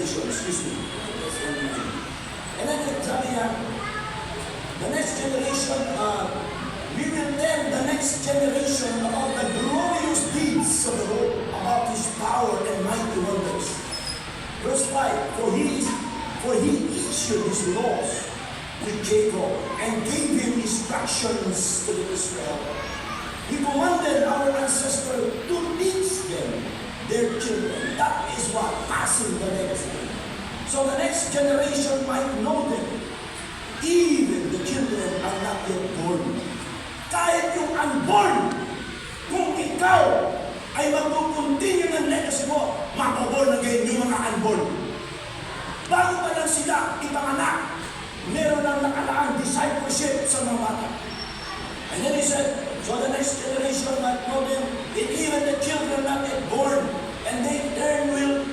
generation, excuse me. And then sabi niya, the next generation, we will tell the next generation about the glorious deeds of the Lord, about His power and mighty wonders. Verse 5, for he issued His laws with Jacob and gave him instructions to Israel. He commanded our ancestors to teach them their children. That is what passing the legacy. So the next generation might know them. Even the children are not yet born. Kahit yung unborn, kung ikaw ay mag-continue ng legacy mo, mapaborn na ngayon yung mga unborn. Bago pa lang sila ipanganak, meron ang nakalaang discipleship sa mga bata. And then he said, so the next generation might know them, and even the children not yet born, and they in turn will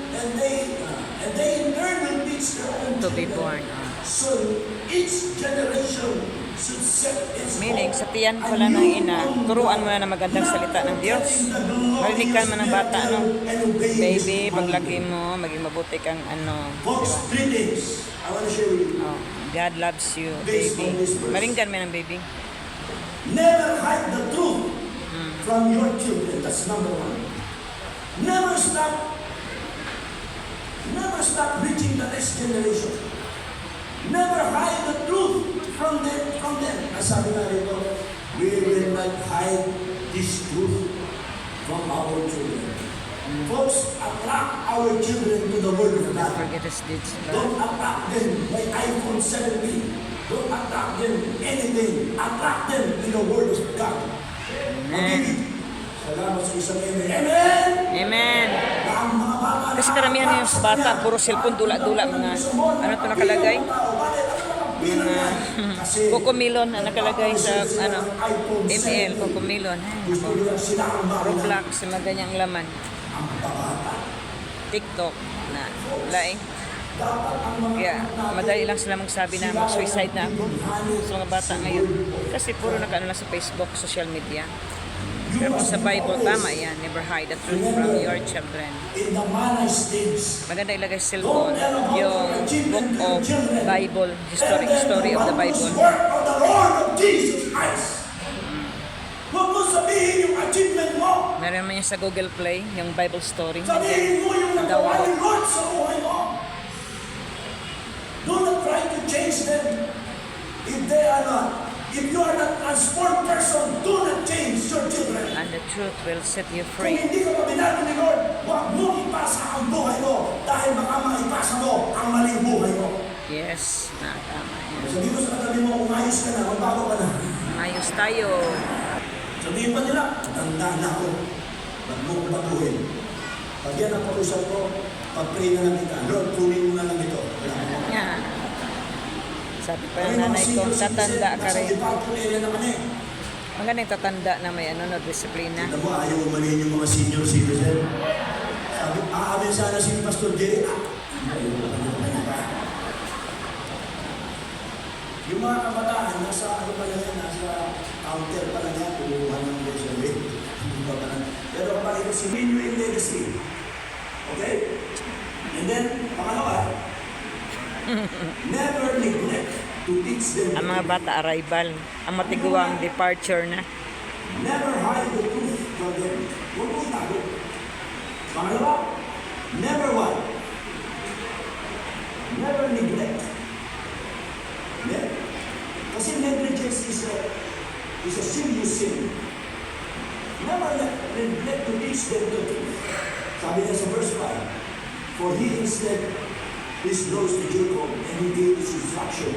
teach their own To be children. born. So each generation should set its Meaning, sa tiyan pala ng ina, turuan mo na ng magandang salita ng Diyos. Marinig ka man ng bata, baby, paglaki mo, maging mabuti kang Folks, diba? 3 things I want to share with you. Oh, God loves you, baby. Maringgan mo ng baby. Never hide the truth from your children. That's number 1. Never stop reaching the next generation. Never hide the truth from them. As sabi nga rito, we will not hide this truth from our children. Folks, attract our children to the Word of God. Forget His deeds. Don't attract them by iPhone 17. Don't attract them anything. Attract them in the Word of God. Amen. Salamat sa isang amen. Amen! Amen. Na ang mga bata na Kasi karamihan na yung sa bata, puro cellphone, dula-dula, mga, ano to nakalagay? Mga, Cocomelon na nakalagay sa, ML, Cocomelon. Roblox, mga ganyang laman. TikTok, na, laing. Kaya, madali lang sila magsabi na mag-suicide na ako sa mga bata ngayon. Kasi puro nag-ano lang sa Facebook, social media. Pero kung sa Bible, tama yan. Never hide the truth from your children. Maganda ilagay sa cellphone yung book of Bible, history of the Bible. Huwag mo sabihin yung achievement mo. Meron naman yung sa Google Play, yung Bible story. Sabihin mo yung nagawa ni Lord sa buhay mo. Do not try to change them if they are not. If you are not transformed person, do not change your children. And the truth will set you Kung free. hindi ka pa binago ni Lord, huwag mo ipasa ang buhay mo dahil baka maipasa mo ang maling buhay mo. Yes, tama yan. Sabihin mo sa katabi mo, umayos ka na, magbago ka na. Ayos tayo. Sabihin pa nila, tanda na ako. Huwag mo ko baguhin. Pag yan ang pag-usap ko, pag-pray na lang kita. Lord, kunin mo na lang ito. Yan. Sabi pa ng nanay ko, tatanda ka rin. Magaling tatanda na may disiplina. Tignan mo, ayaw umanin yung mga senior citizen. Sabi, aamin sana si Pastor Jerry. Yung mga kabataan, nasa counter pa lang yan, kumuha ng reserve. Pero kapag ito si Minyo in legacy. Okay? And then, pangalawa, never neglect to teach them. Ang mga bata arrival, ang matiguang departure na. Never hide the truth from them. Huwag mo itago. Pangalawa, never what? Never neglect. Never. Kasi negligence is a serious sin. Never neglect to teach them the truth. Sabi niya sa verse 5, for he instead disclosed to Jacob and he gave his instruction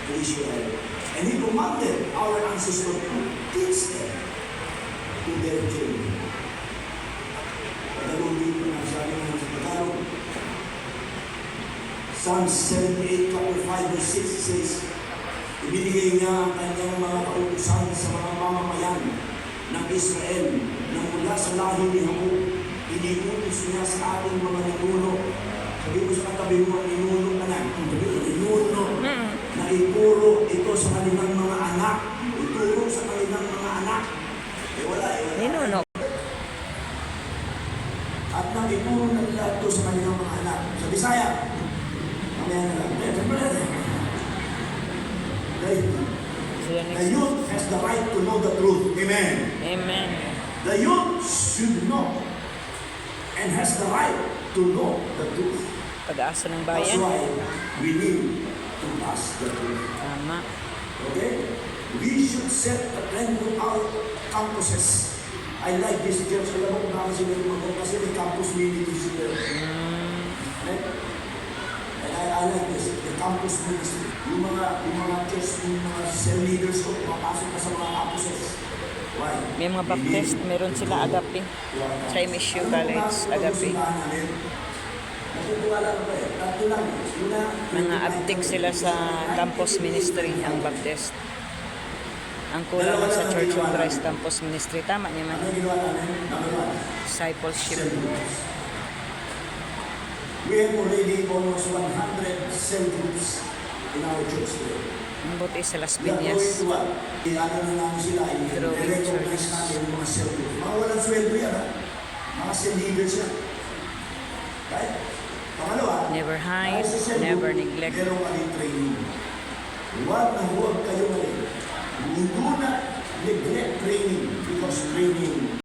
to Israel. And he commanded our ancestors to teach them to their children. Dalawang dito na sabi ng sa Tagalog. Psalm 78, chapter 5, verse 6 says, ibinigay niya ang kanyang mga kautusan sa mga mamamayan ng Israel na mula sa lahi ni Jacob. Iniutos niya sa ating mga ninuno. Sabi ko sa katabi mo, ninuno ka na. Ninuno na ituro ito sa kanilang mga anak. Ituro sa kanilang mga anak. Wala. Ninuno. At nang ituro na nila ito sa kanilang mga anak. Sa Bisaya, the right to know the truth. Amen. Amen. The youth should know and has the right to know the truth. Pag-asa ng That's bayan. why we need to pass the truth. Tama. Okay? We should set a trend with our campuses. I like this church. Alam mo kung bakit sila lumagod? Kasi may campus ministry sila. Right? And I like this. The campus ministry. Yung mga church, yung mga cell leaders ko, pumapasok na sa mga campuses. Why? May mga baptist, meron sila agape. Sa MSU College, agape. Natutuwa lang ba eh? Tatlo lang. Mga abdik sila sa campus ministry, ang baptist. Ang kulang lang sa Church of Christ campus ministry. Tama niya man. Ano ginawa namin? Number one. Discipleship. Cell groups. We have already almost 100 cell groups in our church today. Ang buti sa Las We are going Piñas. to what? Ano na namin sila, Growing i-recognize church. namin yung mga cell groups. Mga walang sweldo yan, ha? Mga cell leaders yan. Right? Pangalawa, Never hide, dahil sa cell never group, neglect. meron kaming training. Huwag kayo ngayon. Hindi na neglect training because training